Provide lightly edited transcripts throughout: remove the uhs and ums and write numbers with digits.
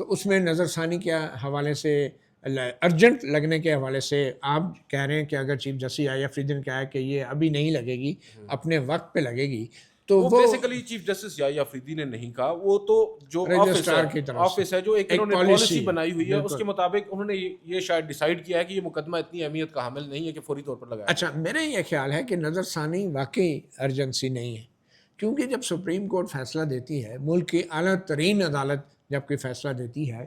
تو اس میں نظر ثانی کے حوالے سے ارجنٹ لگنے کے حوالے سے آپ کہہ رہے ہیں کہ اگر چیف جسٹس آیا فریدی نے کہا کہ یہ ابھی نہیں لگے گی، اپنے وقت پہ لگے گی، تو وہ وہ بیسیکلی چیف جسٹس یا فریدی نے نہیں کہا، وہ تو جو رجسٹرار کی طرف آفس ہے جو ایک انہوں نے پالیسی پالیسی بنائی ہوئی ہے، اس بالکل۔ کے مطابق انہوں نے یہ شاید ڈیسائیڈ کیا ہے کہ یہ مقدمہ اتنی اہمیت کا حامل نہیں ہے کہ فوری طور پر لگایا۔ اچھا، میرا یہ خیال ہے کہ نظر ثانی واقعی ارجنسی نہیں ہے، کیونکہ جب سپریم کورٹ فیصلہ دیتی ہے، ملک کی اعلیٰ ترین عدالت جب کوئی فیصلہ دیتی ہے،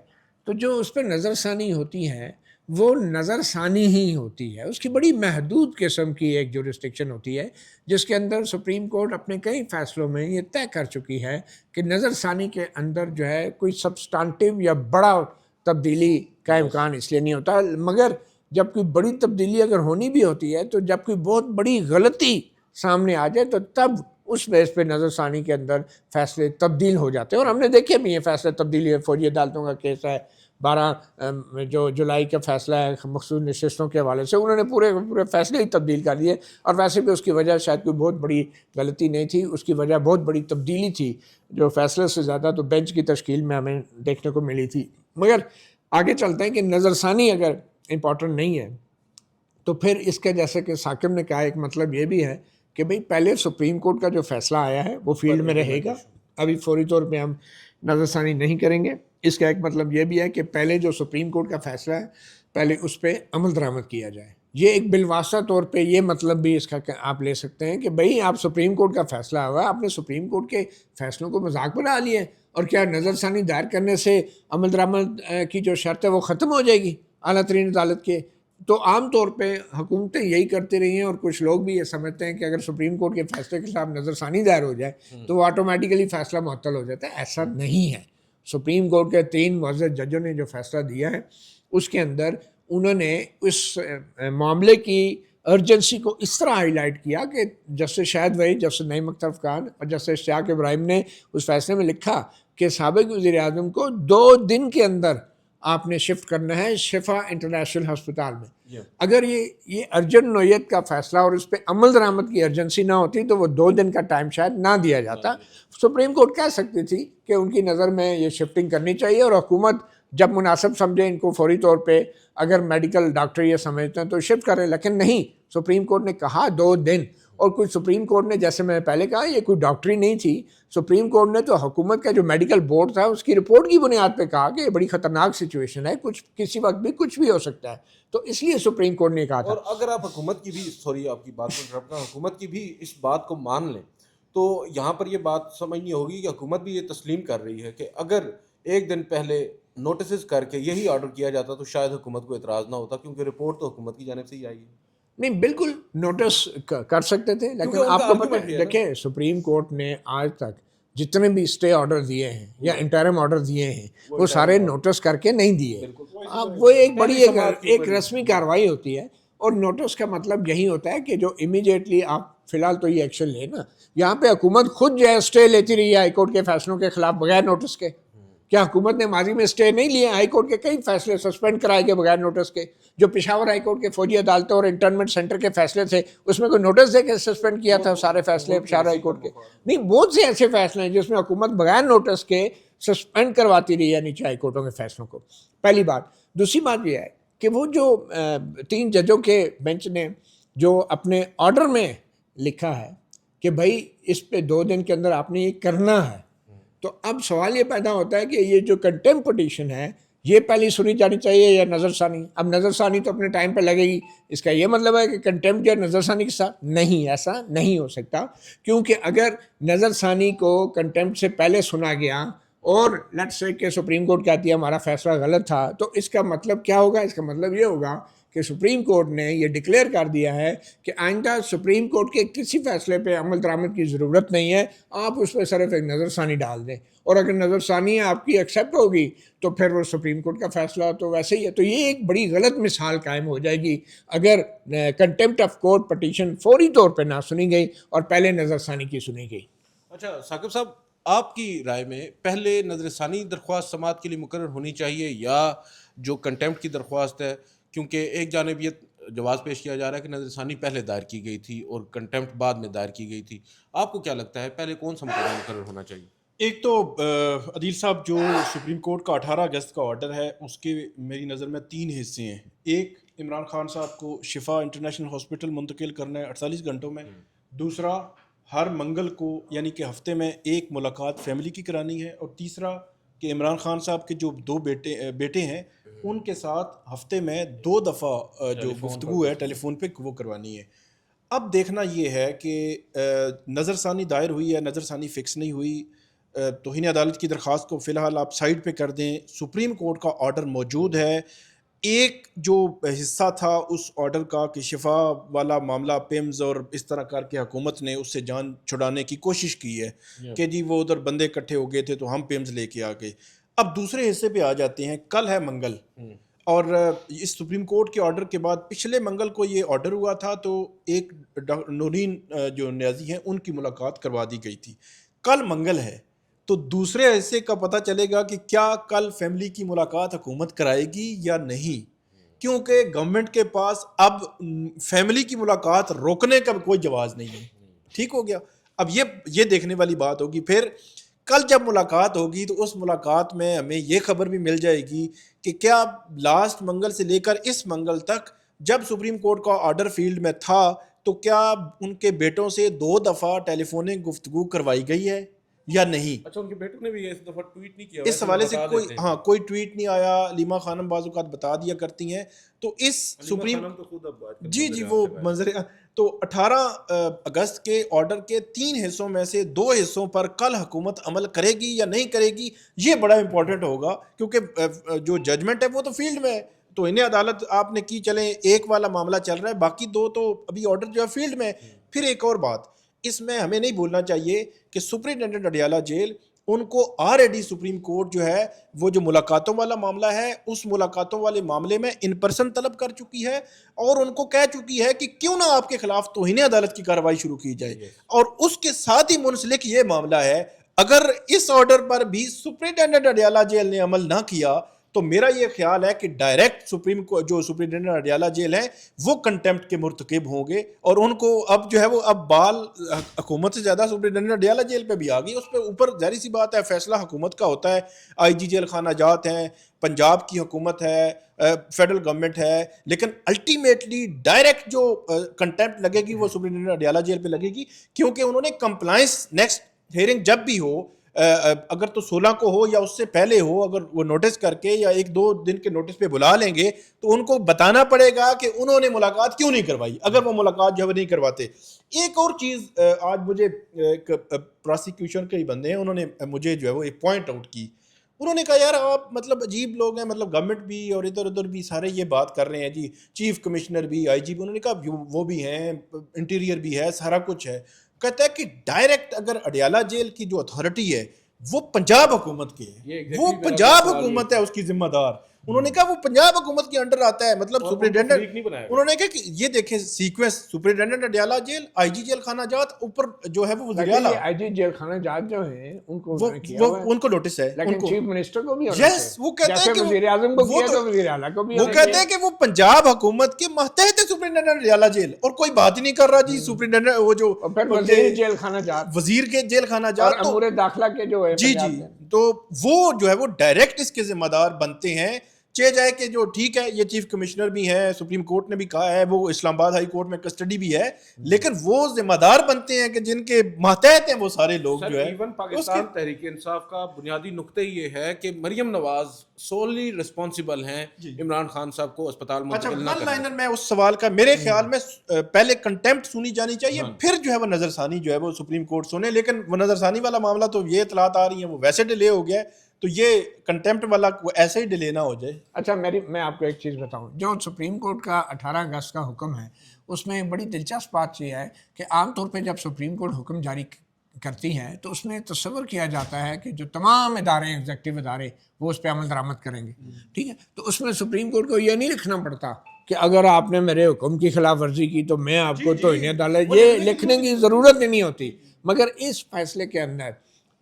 تو جو اس پہ نظر ثانی ہوتی ہے وہ نظر ثانی ہی ہوتی ہے، اس کی بڑی محدود قسم کی ایک جورسڈکشن ہوتی ہے، جس کے اندر سپریم کورٹ اپنے کئی فیصلوں میں یہ طے کر چکی ہے کہ نظر ثانی کے اندر جو ہے کوئی سبسٹانٹیو یا بڑا تبدیلی کا امکان اس لیے نہیں ہوتا، مگر جب کوئی بڑی تبدیلی اگر ہونی بھی ہوتی ہے تو جب کوئی بہت بڑی غلطی سامنے آ جائے تو تب اس بیس پہ نظر ثانی کے اندر فیصلے تبدیل ہو جاتے ہیں، اور ہم نے دیکھے بھی یہ فیصلے تبدیلی ہے۔ فوجی عدالتوں کا کیس ہے، 12 جو جولائی کا فیصلہ ہے مخصوص نشستوں کے حوالے سے، انہوں نے پورے فیصلے ہی تبدیل کر دیے، اور ویسے بھی اس کی وجہ شاید کوئی بہت بڑی غلطی نہیں تھی، اس کی وجہ بہت بڑی تبدیلی تھی جو فیصلے سے زیادہ تو بینچ کی تشکیل میں ہمیں دیکھنے کو ملی تھی۔ مگر آگے چلتے ہیں کہ نظر ثانی اگر امپورٹنٹ نہیں ہے تو پھر اس کے جیسے کہ ثاقب نے کہا ایک مطلب یہ بھی ہے کہ بھئی پہلے سپریم کورٹ کا جو فیصلہ آیا ہے وہ فیلڈ میں رہے گا، ابھی فوری طور پہ ہم نظر ثانی نہیں کریں گے۔ اس کا ایک مطلب یہ بھی ہے کہ پہلے جو سپریم کورٹ کا فیصلہ ہے پہلے اس پہ عمل درآمد کیا جائے۔ یہ ایک بالواسطہ طور پہ یہ مطلب بھی اس کا آپ لے سکتے ہیں کہ بھئی آپ سپریم کورٹ کا فیصلہ ہوا، آپ نے سپریم کورٹ کے فیصلوں کو مذاق بنا لیے، اور کیا نظر ثانی دائر کرنے سے عمل درآمد کی جو شرط ہے وہ ختم ہو جائے گی اعلیٰ ترین عدالت کے؟ تو عام طور پہ حکومتیں یہی کرتی رہی ہیں، اور کچھ لوگ بھی یہ سمجھتے ہیں کہ اگر سپریم کورٹ کے فیصلے کے خلاف نظر ثانی دائر ہو جائے تو وہ آٹومیٹیکلی فیصلہ معطل ہو جاتا ہے۔ ایسا نہیں ہے۔ سپریم کورٹ کے 3 معزز ججوں نے جو فیصلہ دیا ہے اس کے اندر انہوں نے اس معاملے کی ارجنسی کو اس طرح ہائی لائٹ کیا کہ جسٹس شاہد وحید، جسٹس نعیم اختر خان اور جسٹس اشتیاق ابراہیم نے اس فیصلے میں لکھا کہ سابق وزیر اعظم کو 2 دن کے اندر آپ نے شفٹ کرنا ہے شفا انٹرنیشنل ہسپتال میں۔ اگر یہ ارجنٹ نوعیت کا فیصلہ اور اس پہ عمل درآمد کی ارجنسی نہ ہوتی تو وہ 2 دن کا ٹائم شاید نہ دیا جاتا۔ سپریم کورٹ کہہ سکتی تھی کہ ان کی نظر میں یہ شفٹنگ کرنی چاہیے، اور حکومت جب مناسب سمجھے ان کو فوری طور پہ اگر میڈیکل ڈاکٹر یہ سمجھتے ہیں تو شفٹ کریں، لیکن نہیں، سپریم کورٹ نے کہا 2 دن۔ اور کوئی سپریم کورٹ نے، جیسے میں نے پہلے کہا، یہ کوئی ڈاکٹری نہیں تھی، سپریم کورٹ نے تو حکومت کا جو میڈیکل بورڈ تھا اس کی رپورٹ کی بنیاد پہ کہا کہ یہ بڑی خطرناک سچویشن ہے، کسی وقت بھی کچھ بھی ہو سکتا ہے، تو اس لیے سپریم کورٹ نے کہا تھا۔ اور اگر آپ حکومت کی بھی، سوری آپ کی بات کو انٹرپٹ کرنا، حکومت کی بھی اس بات کو مان لیں تو یہاں پر یہ بات سمجھنی ہوگی کہ حکومت بھی یہ تسلیم کر رہی ہے کہ اگر 1 دن پہلے نوٹسز کر کے یہی آرڈر کیا جاتا تو شاید حکومت کو اعتراض نہ ہوتا، کیونکہ رپورٹ تو حکومت کی جانب سے ہی آئی ہے۔ نہیں، بالکل نوٹس کر سکتے تھے، لیکن آپ کو پتہ ہے دیکھیں سپریم کورٹ نے آج تک جتنے بھی اسٹے آرڈر دیے ہیں یا انٹرم آرڈر دیے ہیں وہ سارے نوٹس کر کے نہیں دیے۔ وہ ایک بڑی ایک رسمی کارروائی ہوتی ہے، اور نوٹس کا مطلب یہی ہوتا ہے کہ جو امیڈیٹلی آپ فی الحال تو یہ ایکشن لیں نا۔ یہاں پہ حکومت خود جو ہے اسٹے لیتی رہی ہے ہائی کورٹ کے فیصلوں کے خلاف بغیر نوٹس کے۔ کیا حکومت نے ماضی میں اسٹے نہیں لیے؟ ہائی کورٹ کے کئی فیصلے سسپینڈ کرائے گئے بغیر نوٹس کے۔ جو پشاور ہائی کورٹ کے فوجی عدالتوں اور انٹرنمنٹ سینٹر کے فیصلے تھے اس میں کوئی نوٹس دے کے سسپینڈ کیا تھا سارے فیصلے پشاور ہائی کورٹ کے؟ نہیں، بہت سے ایسے فیصلے ہیں جس میں حکومت بغیر نوٹس کے سسپینڈ کرواتی رہی ہے نیچے ہائی کورٹوں کے فیصلوں کو۔ پہلی بات۔ دوسری بات یہ ہے کہ وہ جو 3 ججوں کے بینچ نے جو اپنے آرڈر میں لکھا ہے کہ بھائی اس پہ 2 دن کے اندر آپ نے یہ کرنا ہے، تو اب سوال یہ پیدا ہوتا ہے کہ یہ جو کنٹمپٹ پٹیشن ہے یہ پہلی سنی جانی چاہیے یا نظر ثانی؟ اب نظر ثانی تو اپنے ٹائم پہ لگے گی، اس کا یہ مطلب ہے کہ کنٹمپٹ یا نظر ثانی کے ساتھ نہیں، ایسا نہیں ہو سکتا، کیونکہ اگر نظر ثانی کو کنٹمپٹ سے پہلے سنا گیا اور لیٹس سے کہ سپریم کورٹ کہتی ہے ہمارا فیصلہ غلط تھا، تو اس کا مطلب کیا ہوگا؟ اس کا مطلب یہ ہوگا کہ سپریم کورٹ نے یہ ڈکلیئر کر دیا ہے کہ آئندہ سپریم کورٹ کے کسی فیصلے پہ عمل درآمد کی ضرورت نہیں ہے، آپ اس پہ صرف ایک نظر ثانی ڈال دیں، اور اگر نظر ثانی آپ کی ایکسیپٹ ہوگی تو پھر وہ سپریم کورٹ کا فیصلہ تو ویسے ہی ہے۔ تو یہ ایک بڑی غلط مثال قائم ہو جائے گی اگر کنٹمپٹ آف کورٹ پٹیشن فوری طور پہ نہ سنی گئی اور پہلے نظر ثانی کی سنی گئی۔ اچھا ثاقب صاحب، آپ کی رائے میں پہلے نظر ثانی درخواست سماعت کے لیے مقرر ہونی چاہیے یا جو کنٹمپٹ کی درخواست ہے؟ کیونکہ ایک جانب یہ جواز پیش کیا جا رہا ہے کہ نظر ثانی پہلے دائر کی گئی تھی اور کنٹمپٹ بعد میں دائر کی گئی تھی، آپ کو کیا لگتا ہے پہلے کون سا مقرر ہونا چاہیے؟ ایک تو عدیل صاحب جو سپریم کورٹ کا 18 اگست کا آرڈر ہے اس کے میری نظر میں 3 حصے ہیں. ایک، عمران خان صاحب کو شفا انٹرنیشنل ہاسپٹل منتقل کرنا ہے 48 گھنٹوں میں. دوسرا، ہر منگل کو یعنی کہ ہفتے میں ایک ملاقات فیملی کی کرانی ہے. اور تیسرا کہ عمران خان صاحب کے جو 2 بیٹے ہیں ان کے ساتھ ہفتے میں 2 دفعہ جو گفتگو ہے ٹیلی فون پہ وہ کروانی ہے. اب دیکھنا یہ ہے کہ نظر ثانی دائر ہوئی ہے، نظر ثانی فکس نہیں ہوئی. توہین عدالت کی درخواست کو فی الحال آپ سائڈ پہ کر دیں. سپریم کورٹ کا آرڈر موجود ہے. ایک جو حصہ تھا اس آرڈر کا کہ شفا والا معاملہ پیمز اور اس طرح کر کے حکومت نے اس سے جان چھڑانے کی کوشش کی ہے کہ جی وہ ادھر بندے اکٹھے ہو گئے تھے تو ہم پیمز لے کے آ گئے. اب دوسرے حصے پہ آ جاتے ہیں. کل ہے منگل اور اس سپریم کورٹ کے آرڈر کے بعد پچھلے منگل کو یہ آرڈر ہوا تھا تو ایک نورین جو نیازی ہیں ان کی ملاقات کروا دی گئی تھی. کل منگل ہے تو دوسرے حصے کا پتہ چلے گا کہ کیا کل فیملی کی ملاقات حکومت کرائے گی یا نہیں، کیونکہ گورنمنٹ کے پاس اب فیملی کی ملاقات روکنے کا کوئی جواز نہیں ہے. ٹھیک ہو گیا. اب یہ دیکھنے والی بات ہوگی. پھر کل جب ملاقات ہوگی تو اس ملاقات میں ہمیں یہ خبر بھی مل جائے گی کہ کیا لاسٹ منگل سے لے کر اس منگل تک جب سپریم کورٹ کا آرڈر فیلڈ میں تھا تو کیا ان کے بیٹوں سے 2 دفعہ ٹیلی فونک گفتگو کروائی گئی ہے یا نہیں. اچھا، ان کے بیٹوں نے بھی اس دفعہ ٹویٹ نہیں کیا، اس حوالے سے کوئی ٹویٹ نہیں آیا. لیما خانم بعض اوقات بتا دیا کرتی ہیں. تو اس سپریم جی وہ منظر تو 18 اگست کے آرڈر کے 3 حصوں میں سے 2 حصوں پر کل حکومت عمل کرے گی یا نہیں کرے گی یہ بڑا امپورٹنٹ ہوگا، کیونکہ جو ججمنٹ ہے وہ تو فیلڈ میں ہے. تو انہیں عدالت آپ نے کی چلیں ایک والا معاملہ چل رہا ہے، باقی 2 تو ابھی آرڈر جو ہے فیلڈ میں. پھر ایک اور بات اس میں ہمیں نہیں بھولنا چاہیے کہ سپرنٹینڈنٹ اڈیالہ جیل ان کو آلریڈی سپریم کورٹ جو ہے وہ جو ملاقاتوں والا معاملہ ہے اس ملاقاتوں والے معاملے میں ان پرسن طلب کر چکی ہے اور ان کو کہہ چکی ہے کہ کیوں نہ آپ کے خلاف توہین عدالت کی کارروائی شروع کی جائے. اور اس کے ساتھ ہی منسلک یہ معاملہ ہے اگر اس آرڈر پر بھی سپرنٹینڈنٹ اڈیالہ جیل نے عمل نہ کیا تو میرا یہ خیال ہے کہ ڈائریکٹ جو سپرنٹینڈنٹ اڈیالہ جیل ہیں وہ کنٹیمپٹ کے مرتکب ہوں گے اور ان کو اب جو ہے وہ اب بال حکومت سے زیادہ سپرنٹینڈنٹ اڈیالہ جیل پہ بھی آ گئی. اس پہ اوپر ظاہر سی بات ہے فیصلہ حکومت کا ہوتا ہے. آئی جی جیل خانہ جات ہیں، پنجاب کی حکومت ہے، فیڈرل گورنمنٹ ہے، لیکن الٹیمیٹلی ڈائریکٹ جو کنٹیمپٹ لگے گی وہ سپرنٹینڈنٹ اڈیالہ جیل پہ لگے گی، کیونکہ انہوں نے کمپلائنس نیکسٹ ہیئرنگ جب بھی ہو اگر تو 16 کو ہو یا اس سے پہلے ہو، اگر وہ نوٹس کر کے یا 1-2 دن کے نوٹس پہ بلا لیں گے تو ان کو بتانا پڑے گا کہ انہوں نے ملاقات کیوں نہیں کروائی اگر وہ ملاقات جو ہے نہیں کرواتے. ایک اور چیز آج مجھے پراسیکیوشن کے ہی بندے ہیں انہوں نے مجھے جو ہے وہ ایک پوائنٹ آؤٹ کی. انہوں نے کہا یار آپ مطلب عجیب لوگ ہیں، مطلب گورنمنٹ بھی اور ادھر ادھر بھی سارے یہ بات کر رہے ہیں جی، چیف کمشنر بھی، آئی جی بھی. انہوں نے کہا وہ بھی ہیں، انٹیریئر بھی ہے، سارا کچھ ہے. کہتا ہے کہ ڈائریکٹ اگر اڈیالہ جیل کی جو اتھارٹی ہے وہ پنجاب حکومت کی ہے، وہ پنجاب حکومت ہے اس کی ذمہ دار. انہوں نے کہا وہ پنجاب حکومت کے انڈر آتا ہے. مطلب سپرنٹینڈنٹ انہوں نے کہا کہ یہ دیکھیں سیکوینس، سپرنٹینڈنٹ اڈیالہ جیل، آئی جی جیل خانہ جات، اوپر جو ہے وہ وزیر اعلیٰ آئی جی جیل خانہ جات جو ہیں ان کو ان کو نوٹس ہے، لیکن چیف منسٹر کو بھی یس وہ کہتے ہیں کہ وزیر اعظم کو کیا تو وزیر اعلیٰ کو بھی وہ کہتے ہیں کہ وہ پنجاب حکومت کے ماتحت ہے سپرنٹینڈنٹ اڈیالہ جیل اور کوئی بات ہی نہیں کر رہا جی. سپرنٹینڈنٹ وہ جو وزیر جیل خانہ جات، وزیر کے جیل خانہ جات، امور داخلہ کے جو ہے جی تو وہ جو ہے وہ ڈائریکٹ اس کے ذمہ دار بنتے ہیں. چاہے جائے کہ جو ٹھیک ہے یہ چیف کمشنر بھی ہیں، سپریم کورٹ نے بھی کہا ہے، وہ اسلام آباد ہائی کورٹ میں کسٹڈی بھی ہے، لیکن وہ ذمہ دار بنتے ہیں کہ جن کے ماتحت ہیں وہ سارے لوگ جو ہے. ایون پاکستان تحریک انصاف کا بنیادی نقطہ یہ ہے کہ مریم نواز سوللی رسپانسبل ہیں عمران خان صاحب کو اسپتال منتقل نہ کرنے. لائنر میں اس سوال کا میرے خیال میں پہلے کنٹیمپٹ سنی جانی چاہیے، پھر جو ہے وہ نظر ثانی جو ہے وہ سپریم کورٹ سنے. لیکن وہ نظر ثانی والا معاملہ تو یہ اطلاعات آ رہی ہیں وہ ویسے ڈیلے ہو گیا ہے تو یہ کنٹیمپٹ والا ایسے ہی ڈیلے نہ ہو جائے. اچھا میں آپ کو ایک چیز بتاؤں، جو سپریم کورٹ کا 18 اگست کا حکم ہے اس میں بڑی دلچسپ بات یہ ہے کہ عام طور پہ جب سپریم کورٹ حکم جاری کرتی ہے تو اس میں تصور کیا جاتا ہے کہ جو تمام ادارے ہیں ایگزیکٹو ادارے وہ اس پہ عمل درآمد کریں گے. ٹھیک ہے، تو اس میں سپریم کورٹ کو یہ نہیں لکھنا پڑتا کہ اگر آپ نے میرے حکم کی خلاف ورزی کی تو میں آپ کو توہین عدالت، یہ لکھنے کی ضرورت ہی نہیں ہوتی. مگر اس فیصلے کے اندر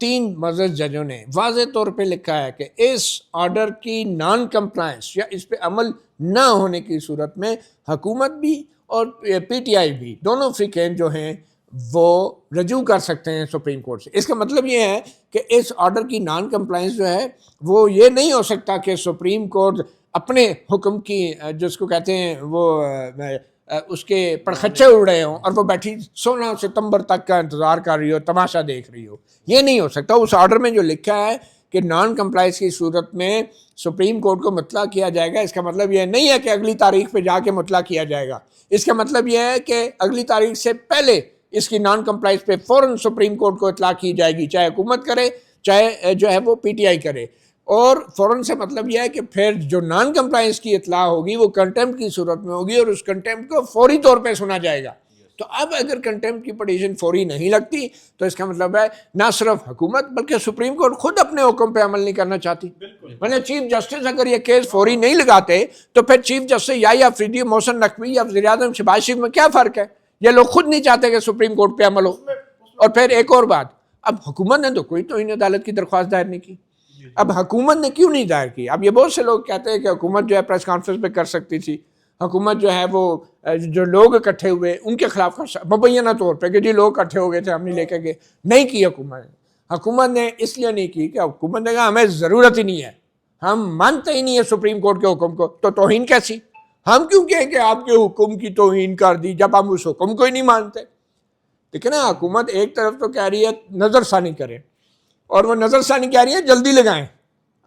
3 معزز ججوں نے واضح طور پہ لکھا ہے کہ اس آرڈر کی نان کمپلائنس یا اس پہ عمل نہ ہونے کی صورت میں حکومت بھی اور پی ٹی آئی بھی دونوں فریقین جو ہیں وہ رجوع کر سکتے ہیں سپریم کورٹ سے. اس کا مطلب یہ ہے کہ اس آرڈر کی نان کمپلائنس جو ہے وہ یہ نہیں ہو سکتا کہ سپریم کورٹ اپنے حکم کی جس کو کہتے ہیں وہ اس کے پرخچے اڑ رہے ہوں اور وہ بیٹھی 16 ستمبر تک کا انتظار کر رہی ہو, تماشا دیکھ رہی ہو. یہ نہیں ہو سکتا. اس آرڈر میں جو لکھا ہے کہ نان کمپلائنس کی صورت میں سپریم کورٹ کو مطلع کیا جائے گا, اس کا مطلب یہ نہیں ہے کہ اگلی تاریخ پہ جا کے مطلع کیا جائے گا. اس کا مطلب یہ ہے کہ اگلی تاریخ سے پہلے اس کی نان کمپلائنس پہ فوراً سپریم کورٹ کو اطلاع کی جائے گی, چاہے حکومت کرے چاہے جو ہے وہ پی ٹی آئی کرے. اور فوراً سے مطلب یہ ہے کہ پھر جو نان کمپلائنس کی اطلاع ہوگی وہ کنٹمپٹ کی صورت میں ہوگی اور اس کنٹمپٹ کو فوری طور پہ سنا جائے گا. تو اب اگر کنٹمپٹ کی پٹیشن فوری نہیں لگتی تو اس کا مطلب ہے نہ صرف حکومت بلکہ سپریم کورٹ خود اپنے حکم پہ عمل نہیں کرنا چاہتی. مطلب چیف جسٹس اگر یہ کیس فوری نہیں لگاتے تو پھر چیف جسٹس یا افریدی, محسن نقوی یا وزیر اعظم شہباز شریف میں کیا فرق ہے؟ یہ لوگ خود نہیں چاہتے کہ سپریم کورٹ پہ عمل ہو. اور پھر ایک اور بات, اب حکومت نے تو کوئی توہین عدالت کی درخواست دائر نہیں کی. اب حکومت نے کیوں نہیں دائر کی؟ اب یہ بہت سے لوگ کہتے ہیں کہ حکومت جو ہے پریس کانفرنس پہ کر سکتی تھی, حکومت جو ہے وہ جو لوگ اکٹھے ہوئے ان کے خلاف مبینہ طور پہ کہ جی لوگ اکٹھے ہو گئے تھے ہم نہیں لے کے گئے, نہیں کی حکومت نے اس لیے نہیں کی کہ حکومت نے کہا ہمیں ضرورت ہی نہیں ہے, ہم مانتے ہی نہیں ہے سپریم کورٹ کے حکم کو, تو توہین کیسی؟ ہم کیوں کہیں کہ آپ کے حکم کی توہین کر دی جب ہم اس حکم کو ہی نہیں مانتے. لیکن نا حکومت ایک طرف تو کہہ رہی ہے نظر ثانی کریں اور وہ نظر ثانی کہہ رہی ہے جلدی لگائیں.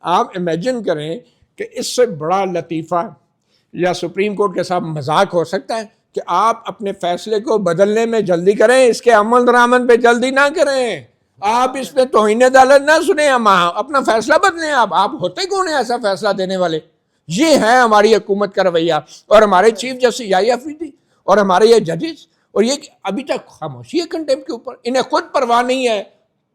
آپ امیجن کریں کہ اس سے بڑا لطیفہ یا سپریم کورٹ کے ساتھ مذاق ہو سکتا ہے کہ آپ اپنے فیصلے کو بدلنے میں جلدی کریں, اس کے عمل درآمد پہ جلدی نہ کریں. آپ اس پہ توہین عدالت نہ سنیں, اپنا فیصلہ بدلیں. آپ ہوتے کون ہیں ایسا فیصلہ دینے والے؟ یہ ہے ہماری حکومت کا رویہ اور ہمارے چیف جسٹس یحییٰ افریدی اور ہمارے یہ ججز, اور یہ ابھی تک خاموشی ہے کنٹمپٹ کے اوپر. انہیں خود پرواہ نہیں ہے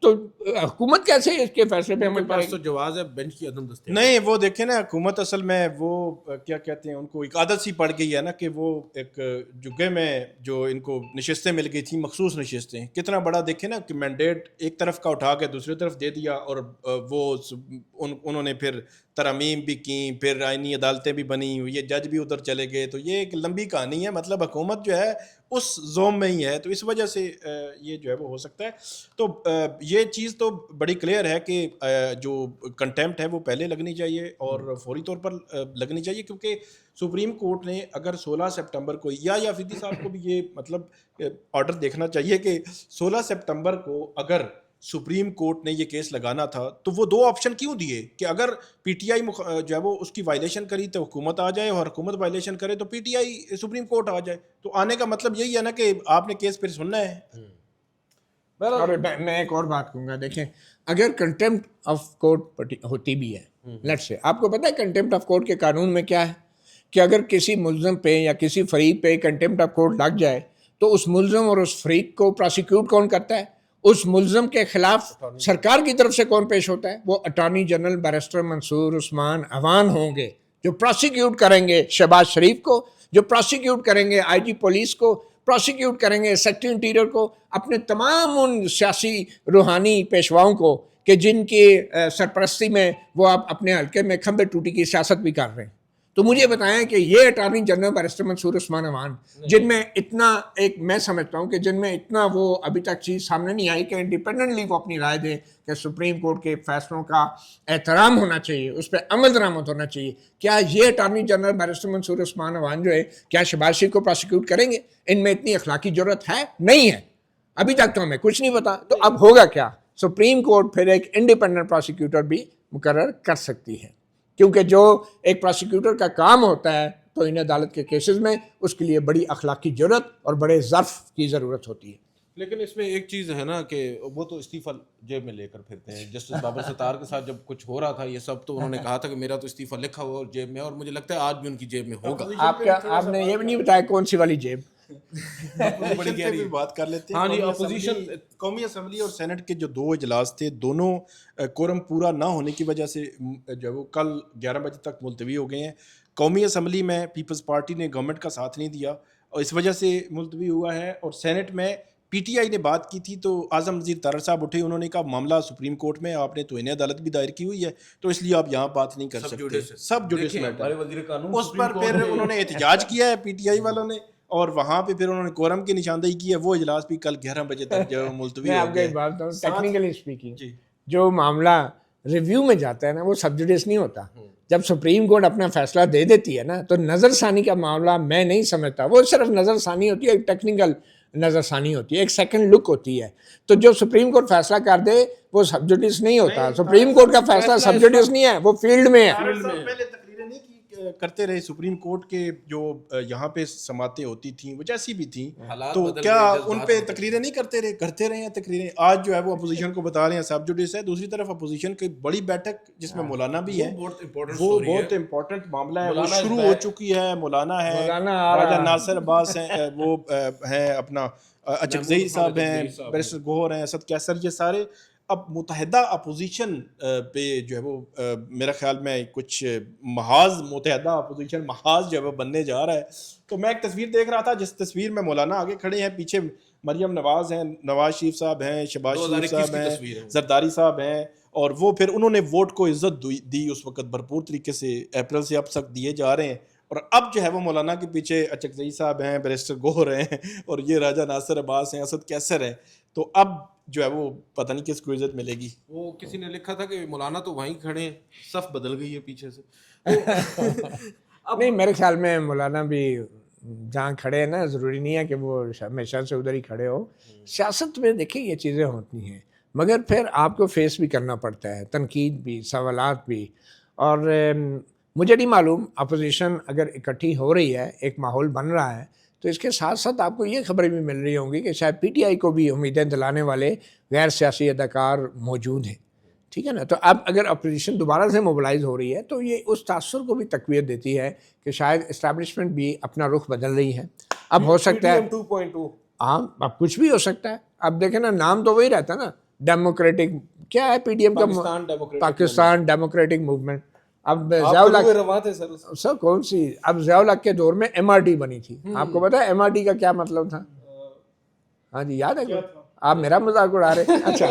تو حکومت کیسے اس کے فیصلے پہ عمل کرے گی؟ تو جواز ہے بینچ کی عدم دستیابی. نہیں, وہ دیکھیں نا حکومت اصل میں وہ کیا کہتے ہیں ان کو ایک عادت سی پڑ گئی ہے نا کہ وہ ایک جگہ میں جو ان کو نشستیں مل گئی تھیں, مخصوص نشستیں, کتنا بڑا دیکھیں نا کہ مینڈیٹ ایک طرف کا اٹھا کے دوسری طرف دے دیا اور وہ انہوں نے پھر ترامیم بھی کی, پھر آئینی عدالتیں بھی بنی, یہ جج بھی ادھر چلے گئے. تو یہ ایک لمبی کہانی ہے. مطلب حکومت جو ہے اس زوم میں ہی ہے, تو اس وجہ سے یہ جو ہے وہ ہو سکتا ہے. تو یہ چیز تو بڑی کلیئر ہے کہ جو کنٹمپٹ ہے وہ پہلے لگنی چاہیے اور فوری طور پر لگنی چاہیے, کیونکہ سپریم کورٹ نے اگر 16 سپٹمبر کو یا افریدی صاحب کو بھی یہ مطلب آرڈر دیکھنا چاہیے کہ 16 سپٹمبر کو اگر سپریم کورٹ نے یہ کیس لگانا تھا تو وہ دو آپشن کیوں دیے کہ اگر پی ٹی آئی جو ہے وہ اس کی وائلیشن کری تو حکومت آ جائے, اور حکومت وائلیشن کرے تو P T I supreme court آ جائے. تو آنے کا مطلب یہی ہے نا کہ آپ نے کیس پھر سننا ہے. اور میں ایک اور بات کہوں گا, دیکھیں اگر کنٹمپٹ آف کورٹ ہوتی بھی ہے, لیٹس سے آپ کو پتہ ہے کنٹمپٹ آف کورٹ کے قانون میں کیا ہے کہ اگر کسی ملزم پہ یا کسی فریق پہ کنٹمپٹ آف کورٹ لگ جائے تو اس ملزم اور اس فریق کو پراسیکیوٹ کون کرتا ہے؟ اس ملزم کے خلاف سرکار کی طرف سے کون پیش ہوتا ہے؟ وہ اٹارنی جنرل بیرسٹر منصور عثمان عوان ہوں گے جو پراسیکیوٹ کریں گے شہباز شریف کو, جو پراسیکیوٹ کریں گے آئی جی پولیس کو, پراسیکیوٹ کریں گے سیکرٹری انٹیریئر کو, اپنے تمام ان سیاسی روحانی پیشواؤں کو کہ جن کی سرپرستی میں وہ آپ اپنے حلقے میں کھمبے ٹوٹی کی سیاست بھی کر رہے ہیں. تو مجھے بتائیں کہ یہ اٹارنی جنرل بیرسٹر منصور عثمان عوان جن میں اتنا ایک میں سمجھتا ہوں کہ جن میں اتنا وہ ابھی تک چیز سامنے نہیں آئی کہ انڈیپینڈنٹلی وہ اپنی رائے دیں کہ سپریم کورٹ کے فیصلوں کا احترام ہونا چاہیے, اس پہ عمل درآمد ہونا چاہیے, کیا یہ اٹارنی جنرل بیرسٹر منصور عثمان عوان جو ہے کیا شہباز شریف کو پراسیکیوٹ کریں گے؟ ان میں اتنی اخلاقی جرت ہے نہیں ہے. ابھی تک تو ہمیں کچھ نہیں پتا. تو اب ہوگا کیا؟ سپریم کورٹ پھر ایک انڈیپینڈنٹ پراسیکیوٹر بھی مقرر کر سکتی ہے, کیونکہ جو ایک پراسیکیوٹر کا کام ہوتا ہے تو ان عدالت کے کیسز میں اس کے لیے بڑی اخلاقی جرت اور بڑے ظرف کی ضرورت ہوتی ہے. لیکن اس میں ایک چیز ہے نا کہ وہ تو استعفیٰ جیب میں لے کر پھرتے ہیں. جسٹس بابر ستار کے ساتھ جب کچھ ہو رہا تھا یہ سب تو انہوں نے کہا تھا کہ میرا تو استعفیٰ لکھا ہوا جیب میں, اور مجھے لگتا ہے آج بھی ان کی جیب میں ہوگا. آپ نے یہ بھی نہیں بتایا کون سی والی جیب؟ بڑی گہری بات کر لیتے ہیں. ہاں جی, اپوزیشن قومی اسمبلی اور سینٹ کے جو دو اجلاس تھے دونوں کورم پورا نہ ہونے کی وجہ سے جو وہ کل 11 بجے تک ملتوی ہو گئے ہیں. قومی اسمبلی میں پیپلز پارٹی نے گورنمنٹ کا ساتھ نہیں دیا اور اس وجہ سے ملتوی ہوا ہے, اور سینٹ میں پی ٹی آئی نے بات کی تھی تو اعظم وزیر طاہر صاحب اٹھے, انہوں نے کہا معاملہ سپریم کورٹ میں, آپ نے توہین عدالت بھی دائر کی ہوئی ہے تو اس لیے آپ یہاں بات نہیں کر سکتے. سب جوڈیس میٹر ہمارے وزیر قانون اس پر پھر انہوں نے احتجاج کیا ہے پی ٹی آئی والوں نے, اور وہاں پہ پھر انہوں نے کورم کی نشاندہی کی ہے. وہ اجلاس بھی کل 11 بجے تک جو ہے ملتوی میں ہو آپ کو گیا. ایک بات بتاؤں, ٹیکنیکلی اسپیکنگ جی جو معاملہ ریویو میں جاتا ہے نا وہ سب جوڈیس نہیں ہوتا. جب سپریم کورٹ اپنا فیصلہ دے دیتی ہے نا تو نظر ثانی کا معاملہ میں نہیں سمجھتا. وہ صرف نظر ثانی ہوتی ہے, ایک ٹیکنیکل نظر ثانی ہوتی ہے, ایک سیکنڈ لک ہوتی ہے. تو جو سپریم کورٹ فیصلہ کر دے وہ سب جوڈیس نہیں ہوتا. سپریم کورٹ کا فیصلہ سب جوڈیس نہیں ہے, وہ فیلڈ میں ہے. پہلے تقریریں نہیں کرتے رہے سپریم کورٹ کے جو یہاں پہ سماعتیں ہوتی تھیں وہ جیسی بھی تھیں, تو کیا ان پہ تقریریں نہیں کرتے رہے ہیں تقریریں. آج جو ہے وہ اپوزیشن کو بتا رہے ہیں سب جوڈیس ہے. دوسری طرف اپوزیشن کی بڑی بیٹھک جس میں مولانا بھی ہے, وہ بہت امپورٹنٹ معاملہ ہے, وہ شروع ہو چکی ہے. مولانا ہے, راجہ ناصر عباس ہیں, وہ ہیں اپنا اچکزئی صاحب ہیں, بیرسٹر گوہر ہیں, اسد کیسر, یہ سارے اب متحدہ اپوزیشن پہ جو ہے وہ میرا خیال میں کچھ محاذ متحدہ اپوزیشن محاذ جو ہے وہ بننے جا رہا ہے. تو میں ایک تصویر دیکھ رہا تھا جس تصویر میں مولانا آگے کھڑے ہیں, پیچھے مریم نواز ہیں, نواز شریف صاحب ہیں, شہباز شریف صاحب ہیں, زرداری صاحب ہیں, اور وہ پھر انہوں نے ووٹ کو عزت دی اس وقت بھرپور طریقے سے, اپریل سے اب تک دیے جا رہے ہیں. اور اب جو ہے وہ مولانا کے پیچھے اچکزئی صاحب ہیں, بیرسٹر گوہر ہیں, اور یہ راجہ ناصر عباس ہیں, اسد کیسر ہیں. تو اب جو ہے وہ پتہ نہیں کس کو عزت ملے گی. وہ کسی نے لکھا تھا کہ مولانا تو وہیں کھڑے ہیں, صف بدل گئی ہے پیچھے سے. نہیں, میرے خیال میں مولانا بھی جہاں کھڑے ہیں نا ضروری نہیں ہے کہ وہ ہمیشہ سے ادھر ہی کھڑے ہو. سیاست میں دیکھیں یہ چیزیں ہوتی ہیں, مگر پھر آپ کو فیس بھی کرنا پڑتا ہے, تنقید بھی, سوالات بھی. اور مجھے نہیں معلوم اپوزیشن اگر اکٹھی ہو رہی ہے, ایک ماحول بن رہا ہے, تو اس کے ساتھ ساتھ آپ کو یہ خبریں بھی مل رہی ہوں گی کہ شاید پی ٹی آئی کو بھی امیدیں دلانے والے غیر سیاسی اداکار موجود ہیں. ٹھیک ہے نا. تو اب اگر اپوزیشن دوبارہ سے موبلائز ہو رہی ہے تو یہ اس تاثر کو بھی تقویت دیتی ہے کہ شاید اسٹیبلشمنٹ بھی اپنا رخ بدل رہی ہے. اب ہو سکتا ہے 2.2 ہاں, اب کچھ بھی ہو سکتا ہے. اب دیکھیں نا, نام تو وہی رہتا نا, ڈیموکریٹک کیا ہے پی ڈی ایم کا, پاکستان ڈیموکریٹک موومنٹ. اب سر کون سی, اب ضیاء الحق کے دور میں ایم آر ڈی بنی تھی. آپ کو پتا ہے ایم آر ڈی کا کیا مطلب تھا؟ ہاں جی, یاد ہے؟ آپ میرا مذاق اڑا رہے ہیں. اچھا,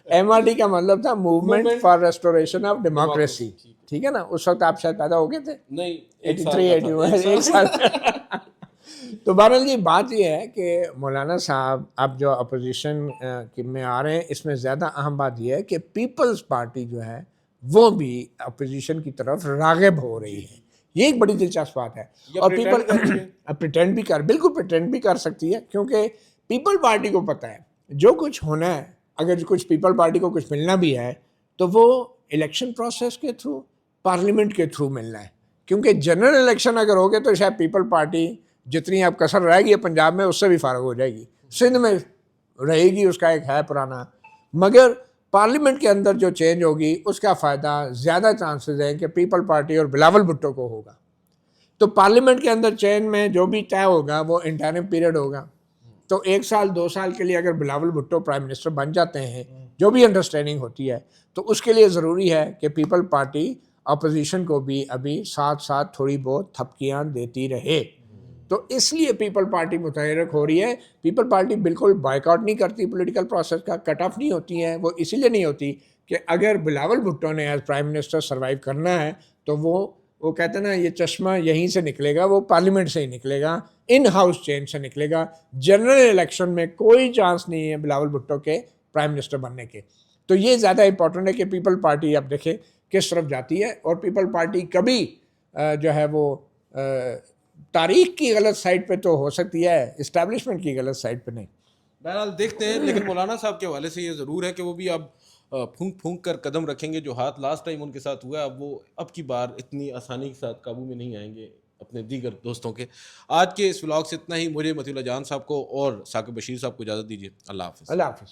ایم آر ڈی کا مطلب تھا movement for restoration of democracy. ٹھیک ہے نا, اس وقت آپ شاید پیدا ہو گئے تھے, نہیں 83 ایک سال. تو بہرحال یہ بات یہ ہے کہ مولانا صاحب اب جو اپوزیشن میں آ رہے ہیں, اس میں زیادہ اہم بات یہ ہے کہ پیپلز پارٹی جو ہے وہ بھی اپوزیشن کی طرف راغب ہو رہی ہے. یہ ایک بڑی دلچسپ بات ہے. اور پیپل پریٹینڈ بھی بالکل پریٹینڈ بھی کر سکتی ہے, کیونکہ پیپل پارٹی کو پتہ ہے جو کچھ ہونا ہے, اگر کچھ پیپل پارٹی کو کچھ ملنا بھی ہے تو وہ الیکشن پروسیس کے تھرو, پارلیمنٹ کے تھرو ملنا ہے. کیونکہ جنرل الیکشن اگر ہوگے تو شاید پیپل پارٹی جتنی اب کثر رہے گی پنجاب میں اس سے بھی فارغ ہو جائے گی, سندھ میں رہے گی, اس کا ایک ہے پرانا. مگر پارلیمنٹ کے اندر جو چینج ہوگی اس کا فائدہ زیادہ چانسز ہیں کہ پیپل پارٹی اور بلاول بھٹو کو ہوگا. تو پارلیمنٹ کے اندر چینج میں جو بھی طے ہوگا وہ انٹرم پیریڈ ہوگا. تو 1 سال 2 سال کے لیے اگر بلاول بھٹو پرائم منسٹر بن جاتے ہیں, جو بھی انڈرسٹینڈنگ ہوتی ہے, تو اس کے لیے ضروری ہے کہ پیپل پارٹی اپوزیشن کو بھی ابھی ساتھ ساتھ تھوڑی بہت تھپکیاں دیتی رہے. تو اس لیے پیپل پارٹی متحرک ہو رہی ہے. پیپل پارٹی بالکل بائیکاٹ نہیں کرتی پولیٹیکل پروسیس کا, کٹ آف نہیں ہوتی ہیں. وہ اسی لیے نہیں ہوتی کہ اگر بلاول بھٹو نے ایز پرائم منسٹر سروائیو کرنا ہے تو وہ کہتے ہیں نا, یہ چشمہ یہیں سے نکلے گا, وہ پارلیمنٹ سے ہی نکلے گا, ان ہاؤس چینج سے نکلے گا. جنرل الیکشن میں کوئی چانس نہیں ہے بلاول بھٹو کے پرائم منسٹر بننے کے. تو یہ زیادہ امپورٹنٹ ہے کہ پیپل پارٹی اب دیکھیں کس طرف جاتی ہے. اور پیپل پارٹی کبھی جو ہے وہ تاریخ کی غلط سائٹ پہ تو ہو سکتی ہے, اسٹیبلشمنٹ کی غلط سائٹ پہ نہیں. بہرحال دیکھتے ہیں. لیکن مولانا صاحب کے حوالے سے یہ ضرور ہے کہ وہ بھی اب پھونک کر قدم رکھیں گے. جو ہاتھ لاسٹ ٹائم ان کے ساتھ ہوا ہے, اب وہ اب کی بار اتنی آسانی کے ساتھ قابو میں نہیں آئیں گے اپنے دیگر دوستوں کے. آج کے اس ولاگ سے اتنا ہی. مجھے متی اللہ جان صاحب کو اور ثاقب بشیر صاحب کو اجازت دیجیے. اللہ حافظ. اللہ حافظ.